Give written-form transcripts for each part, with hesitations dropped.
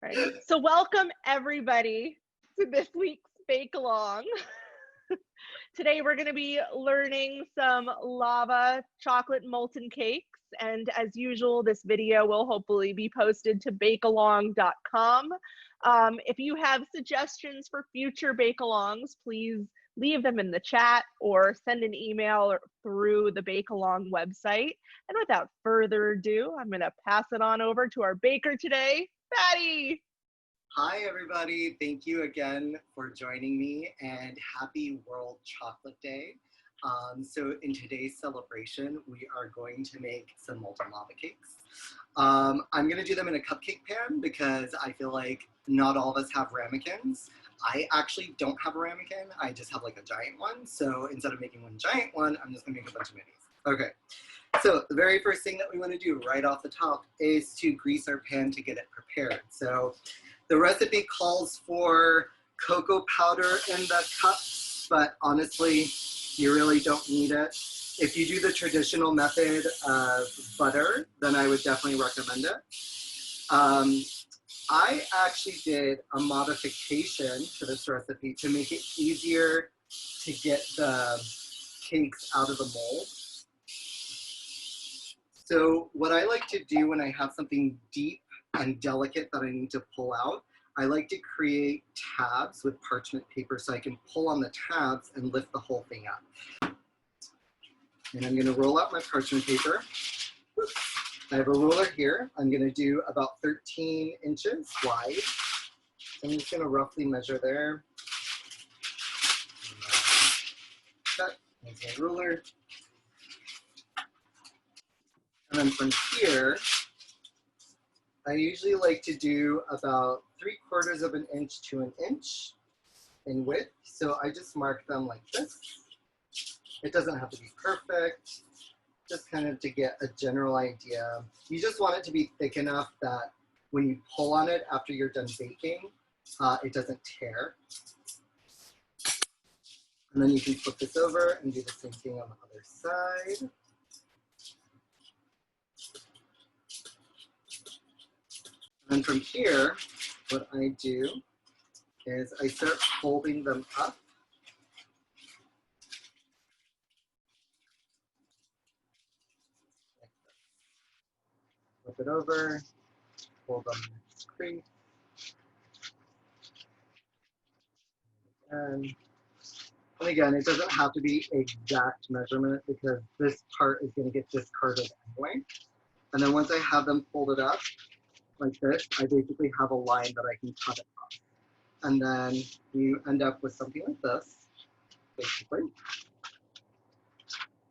Right. So welcome everybody to this week's Bake Along. Today we're going to be learning some lava chocolate molten cakes. And as usual, this video will hopefully be posted to bakealong.com. If you have suggestions for future bake-alongs, please leave them in the chat or send an email through the Bake Along website. And without further ado, I'm going to pass it on over to our baker today, Fadi. Hi, everybody. Thank you again for joining me, and happy World Chocolate Day. So in today's celebration, we are going to make some molten lava cakes. I'm going to do them in a cupcake pan because I feel like not all of us have ramekins. I actually don't have a ramekin. I just have like a giant one. So instead of making one giant one, I'm just going to make a bunch of minis. Okay. So the very first thing that we want to do right off the top is to grease our pan to get it prepared. So the recipe calls for cocoa powder in the cup, but honestly, you really don't need it. If you do the traditional method of butter, then I would definitely recommend it. I actually did a modification to this recipe to make it easier to get the cakes out of the mold. So what I like to do when I have something deep and delicate that I need to pull out, I like to create tabs with parchment paper so I can pull on the tabs and lift the whole thing up. And I'm gonna roll out my parchment paper. Oops. I have a ruler here. I'm gonna do about 13 inches wide. I'm just gonna roughly measure there. Cut, there's my ruler. And then from here, I usually like to do about 3/4 of an inch to an inch in width. So I just mark them like this. It doesn't have to be perfect, just kind of to get a general idea. You just want it to be thick enough that when you pull on it after you're done baking, it doesn't tear. And then you can flip this over and do the same thing on the other side. And from here, what I do is I start folding them up. Flip it over, fold them next crease. And again, it doesn't have to be exact measurement because this part is going to get discarded anyway. And then once I have them folded up like this, I basically have a line that I can cut across. And then you end up with something like this, basically.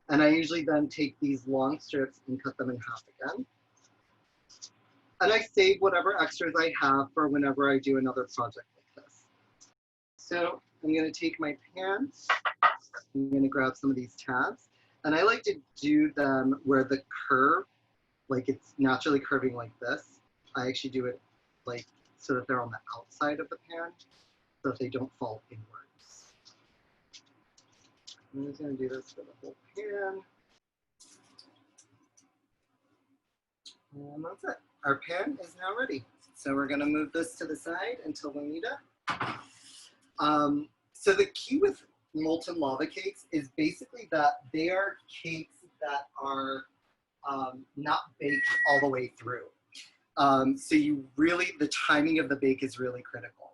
And I usually then take these long strips and cut them in half again. And I save whatever extras I have for whenever I do another project like this. So I'm going to take my pan. I'm going to grab some of these tabs. And I like to do them where the curve, like it's naturally curving like this. I actually do it like so that they're on the outside of the pan, so that they don't fall inwards. I'm just going to do this for the whole pan. And that's it. Our pan is now ready. So we're going to move this to the side until we need it. So the key with molten lava cakes is basically that they are cakes that are not baked all the way through. So the timing of the bake is really critical.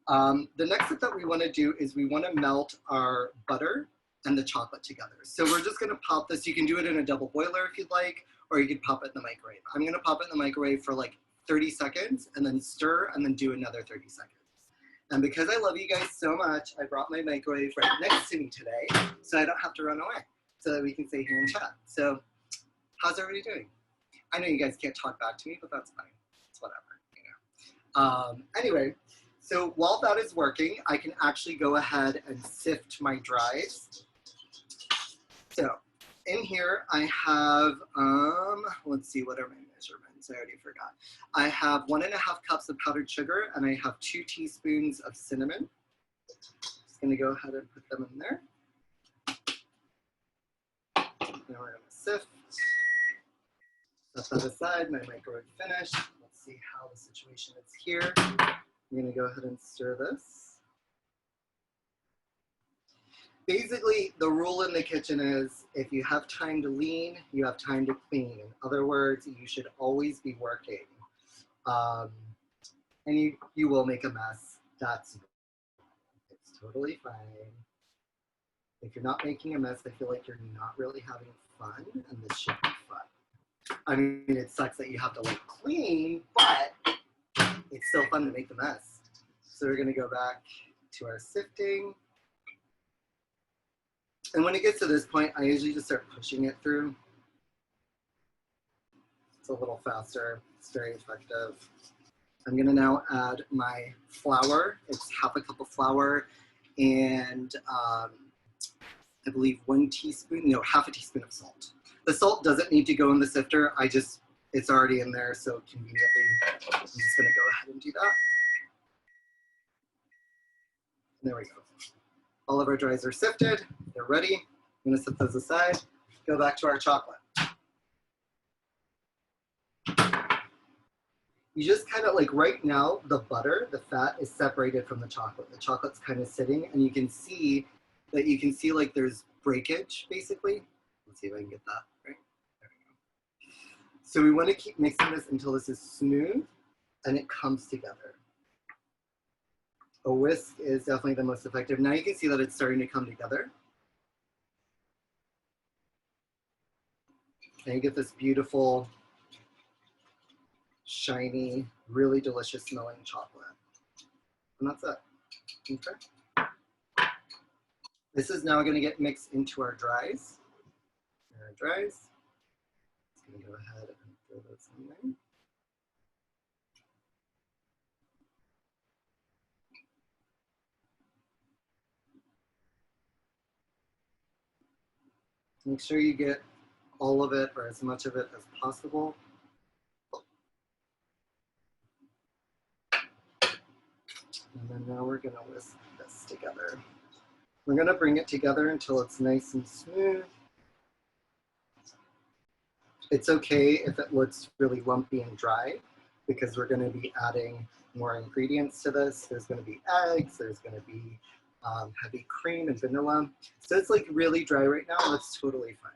The next step that we want to do is we want to melt our butter and the chocolate together. So we're just going to pop this. You can do it in a double boiler if you'd like, or you could pop it in the microwave. I'm going to pop it in the microwave for like 30 seconds and then stir and then do another 30 seconds. And because I love you guys so much, I brought my microwave right next to me today so I don't have to run away, so that we can stay here and chat. So how's everybody doing? I know you guys can't talk back to me, but that's fine. It's whatever, you know. Anyway, so while that is working, I can actually go ahead and sift my dries. So in here, I have, let's see, what are my measurements? I already forgot. I have 1.5 cups of powdered sugar, and I have 2 teaspoons of cinnamon. Just gonna go ahead and put them in there. Now we're gonna sift. Set that aside, my microwave finished. Let's see how the situation is here. I'm gonna go ahead and stir this. Basically, the rule in the kitchen is if you have time to lean, you have time to clean. In other words, you should always be working. And you will make a mess. It's totally fine. If you're not making a mess, I feel like you're not really having fun, and this should be fun. I mean, it sucks that you have to like clean, but it's still fun to make the mess. So we're gonna go back to our sifting. And when it gets to this point, I usually just start pushing it through. It's a little faster, it's very effective. I'm gonna now add my flour. It's half a cup of flour and I believe half a teaspoon of salt. The salt doesn't need to go in the sifter. It's already in there, so conveniently, I'm just gonna go ahead and do that. And there we go. All of our dries are sifted, they're ready. I'm gonna set those aside, go back to our chocolate. You just kind of like right now, the butter, the fat is separated from the chocolate. The chocolate's kind of sitting and you can see like there's breakage basically. Let's see if I can get that right. There we go. So we want to keep mixing this until this is smooth and it comes together. A whisk is definitely the most effective. Now you can see that it's starting to come together. And you get this beautiful, shiny, really delicious smelling chocolate. And that's it. Okay. This is now going to get mixed into our dries. Our dries. Just going to go ahead and throw those in there. Make sure you get all of it or as much of it as possible. And then now we're going to whisk this together. We're going to bring it together until it's nice and smooth. It's okay if it looks really lumpy and dry because we're going to be adding more ingredients to this. There's going to be eggs, there's going to be heavy cream and vanilla. So it's like really dry right now, that's totally fine.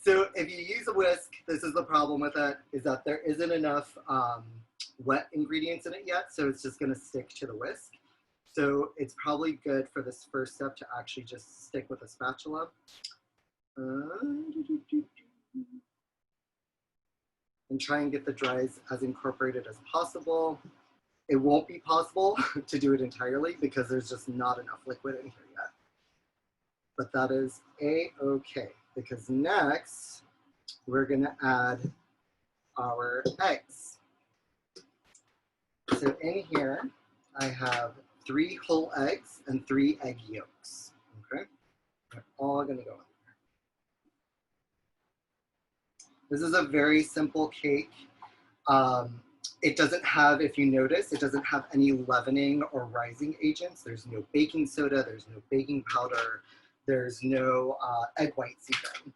So if you use a whisk, this is the problem with it, is that there isn't enough wet ingredients in it yet, so it's just going to stick to the whisk. So it's probably good for this first step to actually just stick with a spatula. And try and get the dries as incorporated as possible. It won't be possible to do it entirely because there's just not enough liquid in here yet. But that is a-okay, because next we're gonna add our eggs. So in here, I have 3 whole eggs and 3 egg yolks, okay? They're all gonna go in there. This is a very simple cake. It doesn't have, if you notice, it doesn't have any leavening or rising agents. There's no baking soda, there's no baking powder, there's no egg whites even.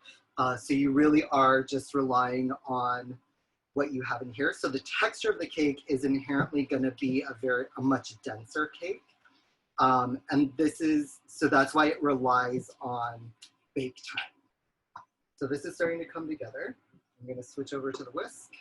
So you really are just relying on what you have in here. So the texture of the cake is inherently gonna be a much denser cake. And so that's why it relies on bake time. So this is starting to come together. I'm gonna switch over to the whisk.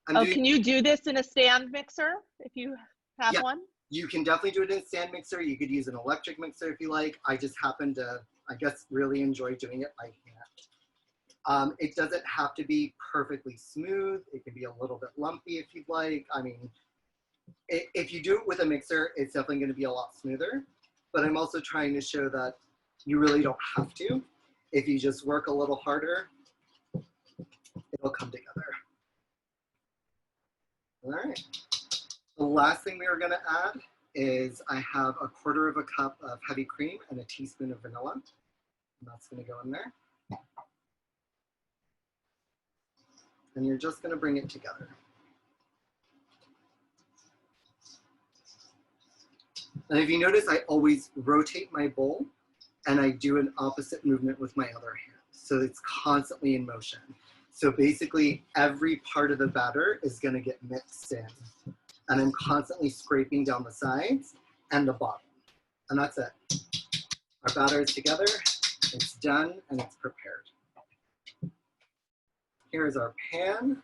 Can you do this in a stand mixer if you have one? You can definitely do it in a stand mixer. You could use an electric mixer if you like. I just happen to, I guess, really enjoy doing it by hand. It doesn't have to be perfectly smooth. It can be a little bit lumpy if you'd like. I mean, if you do it with a mixer, it's definitely going to be a lot smoother. But I'm also trying to show that you really don't have to. If you just work a little harder, it'll come together. All right. The last thing we are going to add is I have a 1/4 cup of heavy cream and a teaspoon of vanilla. And that's going to go in there. And you're just going to bring it together. And if you notice, I always rotate my bowl and I do an opposite movement with my other hand. So it's constantly in motion. So basically every part of the batter is gonna get mixed in. And I'm constantly scraping down the sides and the bottom. And that's it. Our batter is together, it's done, and it's prepared. Here's our pan.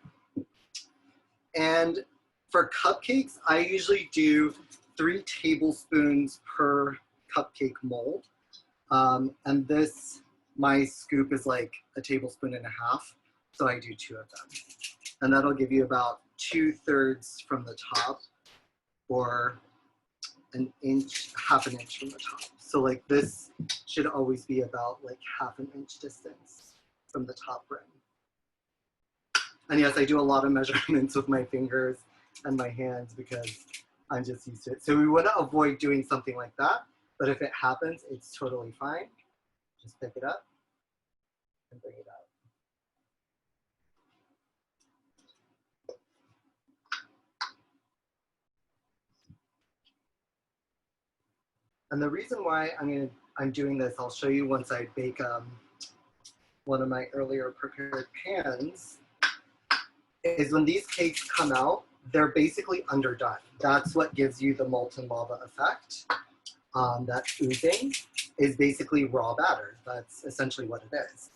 And for cupcakes, I usually do 3 tablespoons per cupcake mold. And this, my scoop is like a tablespoon and a half. So I do 2 of them. And that'll give you about 2/3 from the top or an inch, half an inch from the top. So like this should always be about like half an inch distance from the top rim. And yes, I do a lot of measurements with my fingers and my hands because I'm just used to it. So we want to avoid doing something like that, but if it happens, it's totally fine. Just pick it up and bring it out. And the reason why I'm doing this, I'll show you once I bake one of my earlier prepared pans, is when these cakes come out, they're basically underdone. That's what gives you the molten lava effect. That oozing is basically raw batter. That's essentially what it is.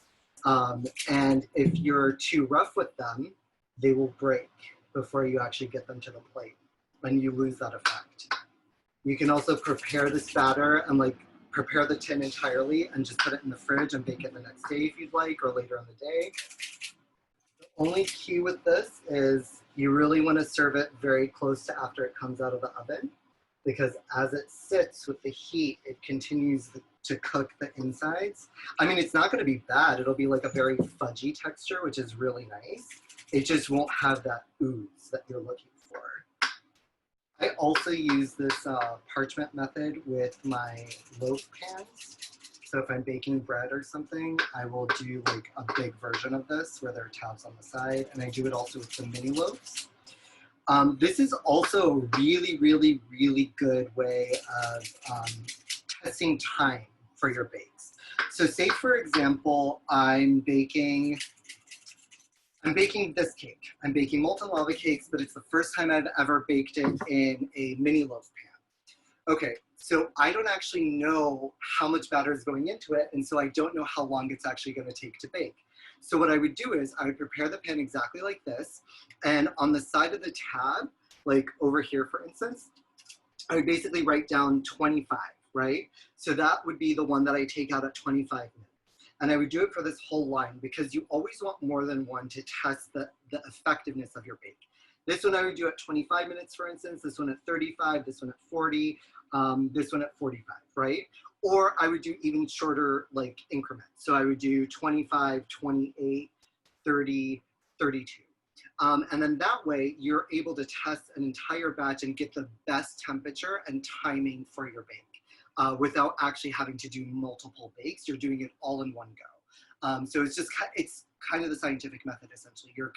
And if you're too rough with them, they will break before you actually get them to the plate, and you lose that effect. You can also prepare this batter and like prepare the tin entirely and just put it in the fridge and bake it the next day if you'd like, or later in the day. The only key with this is you really want to serve it very close to after it comes out of the oven, because as it sits with the heat, it continues to cook the insides. I mean, it's not going to be bad. It'll be like a very fudgy texture, which is really nice. It just won't have that ooze that you're looking for. I also use this parchment method with my loaf pans. So if I'm baking bread or something, I will do like a big version of this where there are tabs on the side, and I do it also with the mini loaves. This is also a really, really, really good way of testing time for your bakes. So say for example, I'm baking this cake. I'm baking molten lava cakes, but it's the first time I've ever baked it in a mini loaf pan. Okay, so I don't actually know how much batter is going into it, and so I don't know how long it's actually going to take to bake. So what I would do is I would prepare the pan exactly like this, and on the side of the tab, like over here for instance, I would basically write down 25, right? So that would be the one that I take out at 25 minutes. And I would do it for this whole line because you always want more than one to test the effectiveness of your bake. This one I would do at 25 minutes, for instance, this one at 35, this one at 40, this one at 45, right? Or I would do even shorter like increments. So I would do 25, 28, 30, 32. And then that way you're able to test an entire batch and get the best temperature and timing for your bake. Without actually having to do multiple bakes. You're doing it all in one go. So it's kind of the scientific method essentially. You're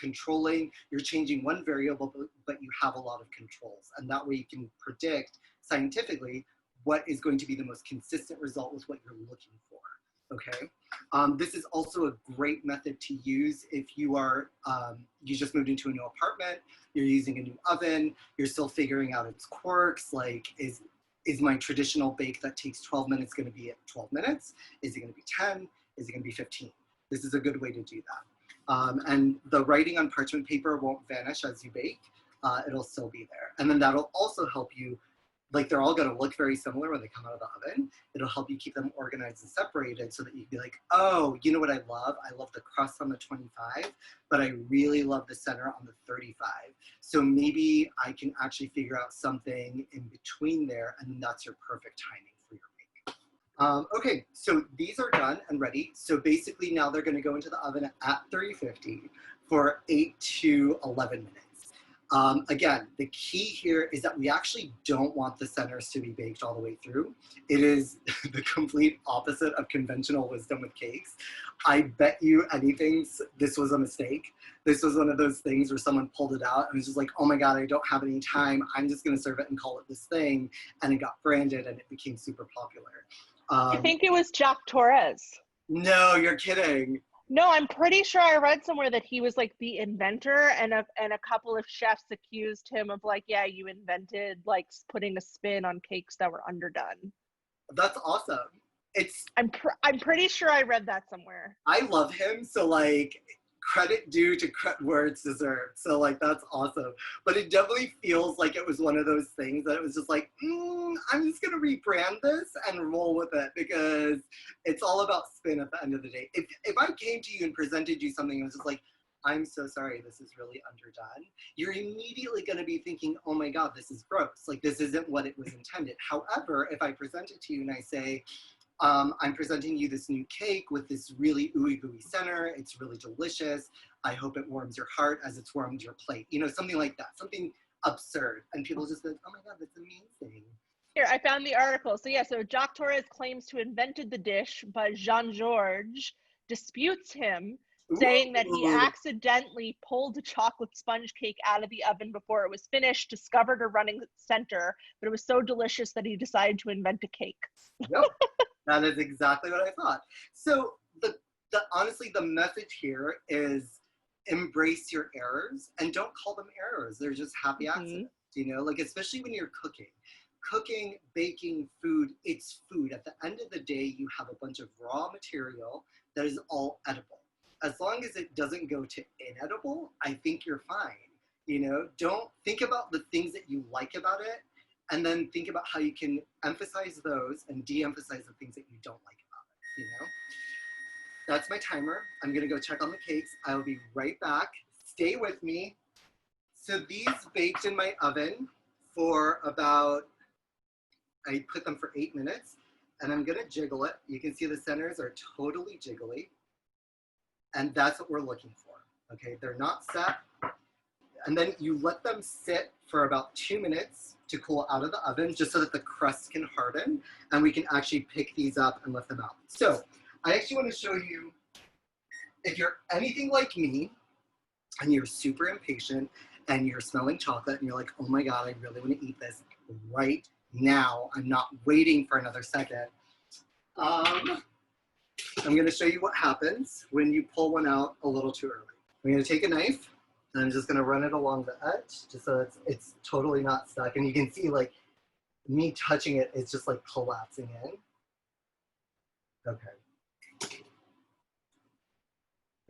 changing one variable, but you have a lot of controls. And that way you can predict scientifically what is going to be the most consistent result with what you're looking for, okay? This is also a great method to use if you are, you just moved into a new apartment, you're using a new oven, you're still figuring out its quirks, like is my traditional bake that takes 12 minutes going to be at 12 minutes? Is it going to be 10? Is it going to be 15? This is a good way to do that. And the writing on parchment paper won't vanish as you bake. It'll still be there. And then that'll also help you, like they're all going to look very similar when they come out of the oven. It'll help you keep them organized and separated so that you can be like, oh, you know what I love? I love the crust on the 25, but I really love the center on the 35. So maybe I can actually figure out something in between there, and then that's your perfect timing for your bake. Okay, so these are done and ready. So basically now they're going to go into the oven at 350 for 8 to 11 minutes. Again, the key here is that we actually don't want the centers to be baked all the way through. It is the complete opposite of conventional wisdom with cakes. I bet you anything this was a mistake. This was one of those things where someone pulled it out and was just like, oh my God, I don't have any time. I'm just gonna serve it and call it this thing. And it got branded and it became super popular. I think it was Jack Torres. No, you're kidding. No, I'm pretty sure I read somewhere that he was like the inventor, and a couple of chefs accused him of like, yeah, you invented like putting a spin on cakes that were underdone. That's awesome. It's I'm pretty sure I read that somewhere. I love him, so like credit due to where it's deserved. So like that's awesome. But it definitely feels like it was one of those things that it was just like, I'm just gonna rebrand this and roll with it because it's all about spin at the end of the day. If I came to you and presented you something and was just like, I'm so sorry, this is really underdone, you're immediately going to be thinking, oh my God, this is gross. Like, this isn't what it was intended. However, if I present it to you and I say, I'm presenting you this new cake with this really ooey gooey center. It's really delicious. I hope it warms your heart as it's warmed your plate. You know, something like that, something absurd. And people just go, oh my God, that's amazing. Here, I found the article. So yeah, so Jacques Torres claims to have invented the dish, but Jean-Georges disputes him, saying that he Ooh. accidentally pulled a chocolate sponge cake out of the oven before it was finished, discovered a running center, but it was so delicious that he decided to invent a cake. Yep. That is exactly what I thought. So honestly, the message here is embrace your errors and don't call them errors. They're just happy accidents, you know, like especially when you're cooking. Cooking, baking, food, it's food. At the end of the day, you have a bunch of raw material that is all edible. As long as it doesn't go to inedible, I think you're fine. You know, don't think about the things that you like about it, and then think about how you can emphasize those and de-emphasize the things that you don't like about it, you know? That's my timer. I'm gonna go check on the cakes. I will be right back. Stay with me. So these baked in my oven for about, I put them for 8 minutes, and I'm gonna jiggle it. You can see the centers are totally jiggly, and that's what we're looking for, okay? They're not set. And then you let them sit for about 2 minutes to cool out of the oven, just so that the crust can harden, and we can actually pick these up and lift them out. So I actually want to show you, if you're anything like me, and you're super impatient, and you're smelling chocolate, and you're like, oh my God, I really want to eat this right now. I'm not waiting for another second. I'm going to show you what happens when you pull one out a little too early. I'm going to take a knife, and I'm just going to run it along the edge, just so it's totally not stuck. And you can see, like, me touching it, it's just, like, collapsing in. Okay.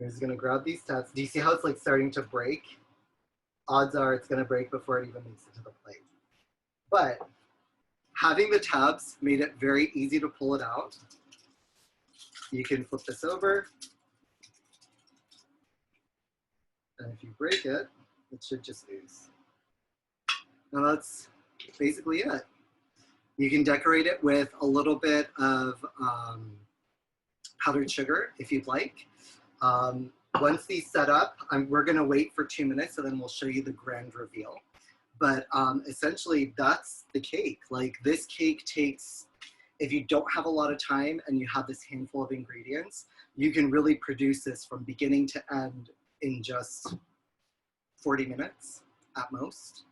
I'm just going to grab these tabs. Do you see how it's, like, starting to break? Odds are it's going to break before it even makes it to the plate. But having the tabs made it very easy to pull it out. You can flip this over. And if you break it, it should just ooze. Now that's basically it. You can decorate it with a little bit of powdered sugar if you'd like. Once these set up, we're gonna wait for 2 minutes, and then we'll show you the grand reveal. But essentially, that's the cake. Like, this cake takes, if you don't have a lot of time and you have this handful of ingredients, you can really produce this from beginning to end in just 40 minutes at most.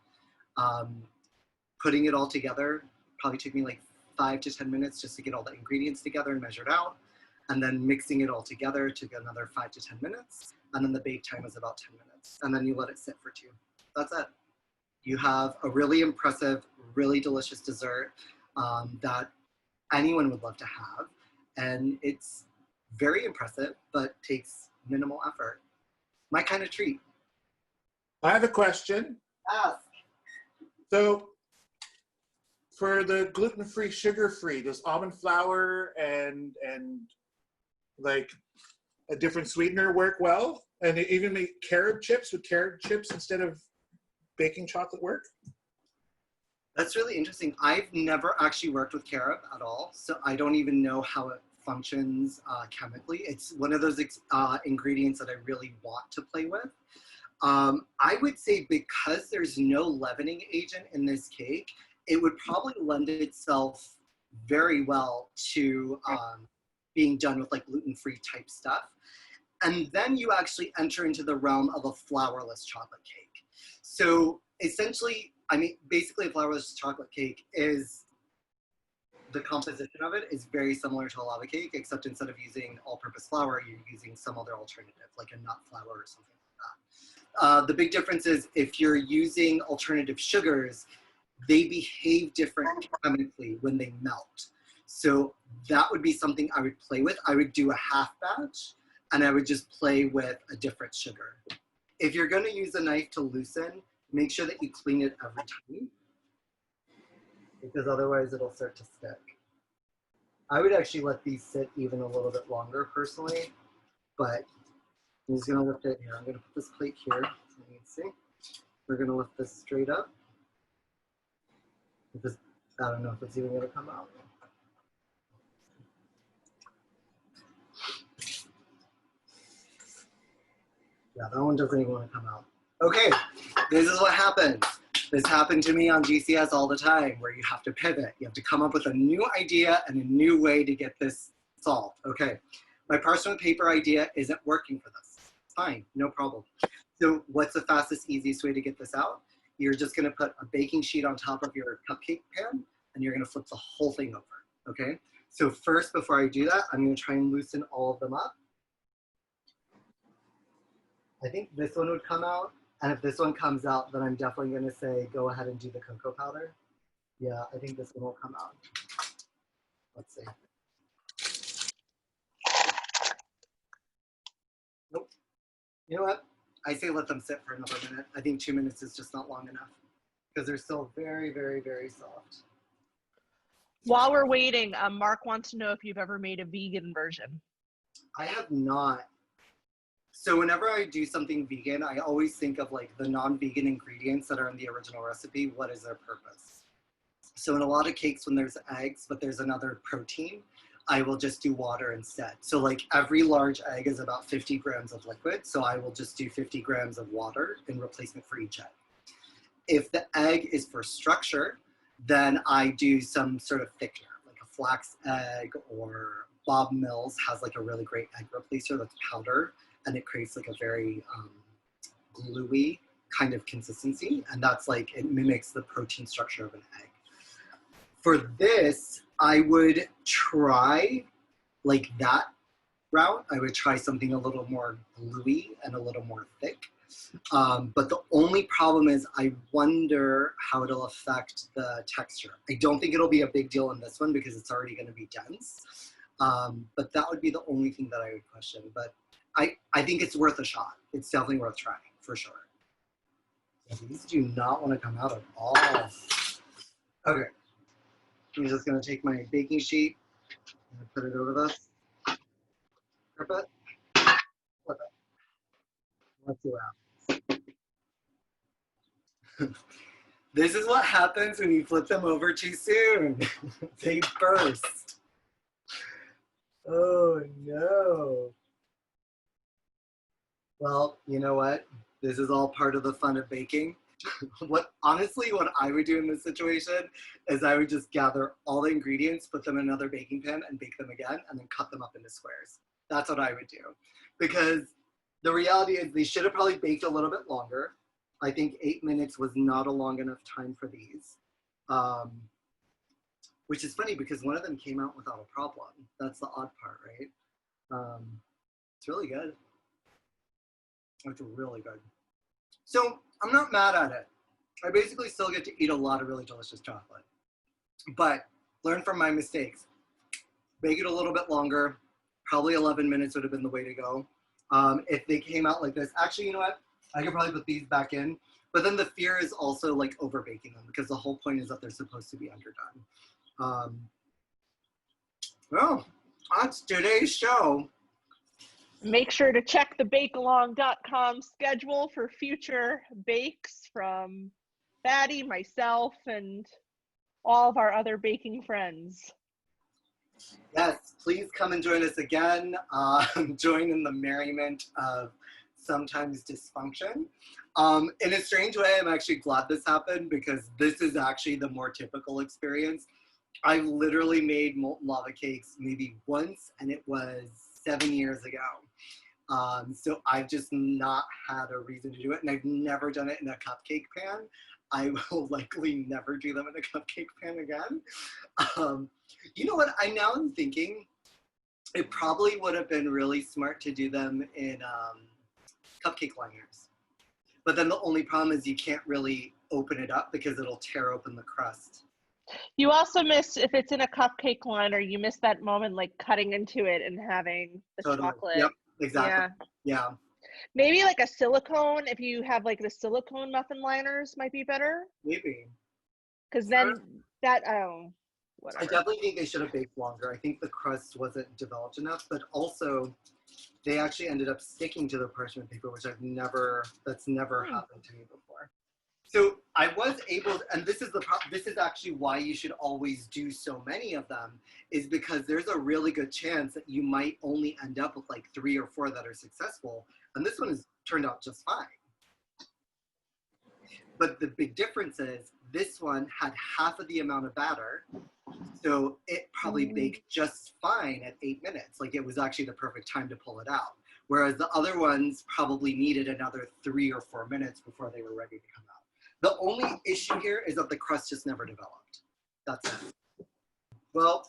Putting it all together probably took me like 5 to 10 minutes just to get all the ingredients together and measured out. And then mixing it all together took another 5 to 10 minutes. And then the bake time was about 10 minutes. And then you let it sit for 2. That's it. You have a really impressive, really delicious dessert that anyone would love to have. And it's very impressive, but takes minimal effort. My kind of treat. I have a question. Ask. So for the gluten-free, sugar-free, does almond flour and like a different sweetener work well? And even make carob chips with carob chips instead of baking chocolate work? That's really interesting. I've never actually worked with carob at all, so I don't even know how it functions chemically. It's one of those ingredients that I really want to play with. I would say because there's no leavening agent in this cake, it would probably lend itself very well to being done with like gluten-free type stuff. And then you actually enter into the realm of a flourless chocolate cake. So essentially, I mean, basically a flourless chocolate cake is the composition of it is very similar to a lava cake, except instead of using all-purpose flour, you're using some other alternative, like a nut flour or something like that. The big difference is if you're using alternative sugars, they behave different chemically when they melt. So that would be something I would play with. I would do a half batch, and I would just play with a different sugar. If you're gonna use a knife to loosen, make sure that you clean it every time, because otherwise it'll start to stick. I would actually let these sit even a little bit longer personally, but I'm just gonna lift it here. I'm gonna put this plate here, so you can see. We're gonna lift this straight up. Just, I don't know if it's even gonna come out. Yeah, that one doesn't even want to come out. Okay, this is what happens. This happened to me on GCS all the time, where you have to pivot. You have to come up with a new idea and a new way to get this solved. Okay, my parchment paper idea isn't working for this. Fine, no problem. So what's the fastest, easiest way to get this out? You're just gonna put a baking sheet on top of your cupcake pan, and you're gonna flip the whole thing over, okay? So first, before I do that, I'm gonna try and loosen all of them up. I think this one would come out. And if this one comes out, then I'm definitely going to say, go ahead and do the cocoa powder. Yeah, I think this one will come out. Let's see. Nope. You know what? I say let them sit for another minute. I think 2 minutes is just not long enough because they're still very, very, very soft. While we're waiting, Mark wants to know if you've ever made a vegan version. I have not. So whenever I do something vegan, I always think of like the non-vegan ingredients that are in the original recipe. What is their purpose? So in a lot of cakes, when there's eggs, but there's another protein, I will just do water instead. So like every large egg is about 50 grams of liquid. So I will just do 50 grams of water in replacement for each egg. If the egg is for structure, then I do some sort of thickener, like a flax egg, or Bob Mills has like a really great egg replacer that's powder, and it creates like a very gluey kind of consistency. And that's like, it mimics the protein structure of an egg. For this, I would try like that route. I would try something a little more gluey and a little more thick. But the only problem is I wonder how it'll affect the texture. I don't think it'll be a big deal in this one because it's already gonna be dense. But that would be the only thing that I would question. But I think it's worth a shot. It's definitely worth trying, for sure. Yeah, these do not want to come out at all. Okay. I'm just going to take my baking sheet and put it over this. Flip it. Flip it. Let's see what happens. This is what happens when you flip them over too soon. They burst. Oh, no. Well, you know what? This is all part of the fun of baking. Honestly, what I would do in this situation is I would just gather all the ingredients, put them in another baking pan and bake them again, and then cut them up into squares. That's what I would do. Because the reality is they should have probably baked a little bit longer. I think 8 minutes was not a long enough time for these. Which is funny because one of them came out without a problem. That's the odd part, right? It's really good. It's really good. So I'm not mad at it. I basically still get to eat a lot of really delicious chocolate. But learn from my mistakes. Bake it a little bit longer. Probably 11 minutes would have been the way to go. If they came out like this, actually, you know what? I could probably put these back in. But then the fear is also like over baking them because the whole point is that they're supposed to be underdone. Well, that's today's show. Make sure to check the bakealong.com schedule for future bakes from Fadi, myself, and all of our other baking friends. Yes, please come and join us again. Join in the merriment of sometimes dysfunction. In a strange way, I'm actually glad this happened because this is actually the more typical experience. I've literally made molten lava cakes maybe once, and it was 7 years ago. So I've just not had a reason to do it, and I've never done it in a cupcake pan. I will likely never do them in a cupcake pan again. You know what? I now am thinking it probably would have been really smart to do them in cupcake liners. But then the only problem is you can't really open it up because it'll tear open the crust. You also miss, if it's in a cupcake liner, you miss that moment like cutting into it and having the Totally. chocolate. Yep, exactly. Yeah. Yeah. Maybe like a silicone, if you have like the silicone muffin liners might be better. Maybe. Because then that, whatever. I definitely think they should have baked longer. I think the crust wasn't developed enough, but also they actually ended up sticking to the parchment paper, which that's never happened to me before. So I was able, and this is actually why you should always do so many of them, is because there's a really good chance that you might only end up with like 3 or 4 that are successful. And this one has turned out just fine. But the big difference is this one had half of the amount of batter. So it probably baked just fine at 8 minutes. Like it was actually the perfect time to pull it out. Whereas the other ones probably needed another 3 or 4 minutes before they were ready to come out. The only issue here is that the crust just never developed. That's it. Well,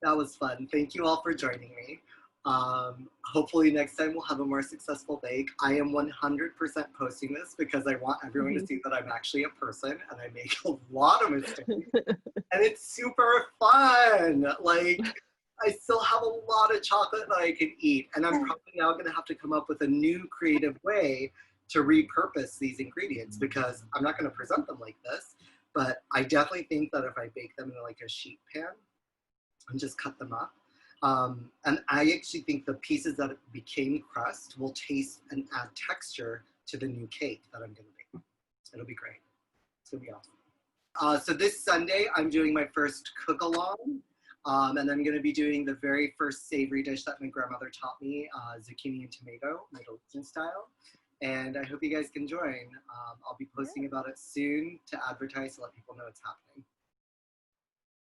that was fun. Thank you all for joining me. Hopefully next time we'll have a more successful bake. I am 100% posting this because I want everyone to see that I'm actually a person and I make a lot of mistakes. And it's super fun. Like, I still have a lot of chocolate that I can eat. And I'm probably now going to have to come up with a new creative way to repurpose these ingredients because I'm not going to present them like this. But I definitely think that if I bake them in like a sheet pan and just cut them up, and I actually think the pieces that became crust will taste and add texture to the new cake that I'm going to bake. It'll be great. It's going to be awesome. So this Sunday, I'm doing my first cook-along, and I'm going to be doing the very first savory dish that my grandmother taught me, zucchini and tomato, Middle Eastern style. And I hope you guys can join. I'll be posting about it soon to advertise to let people know it's happening.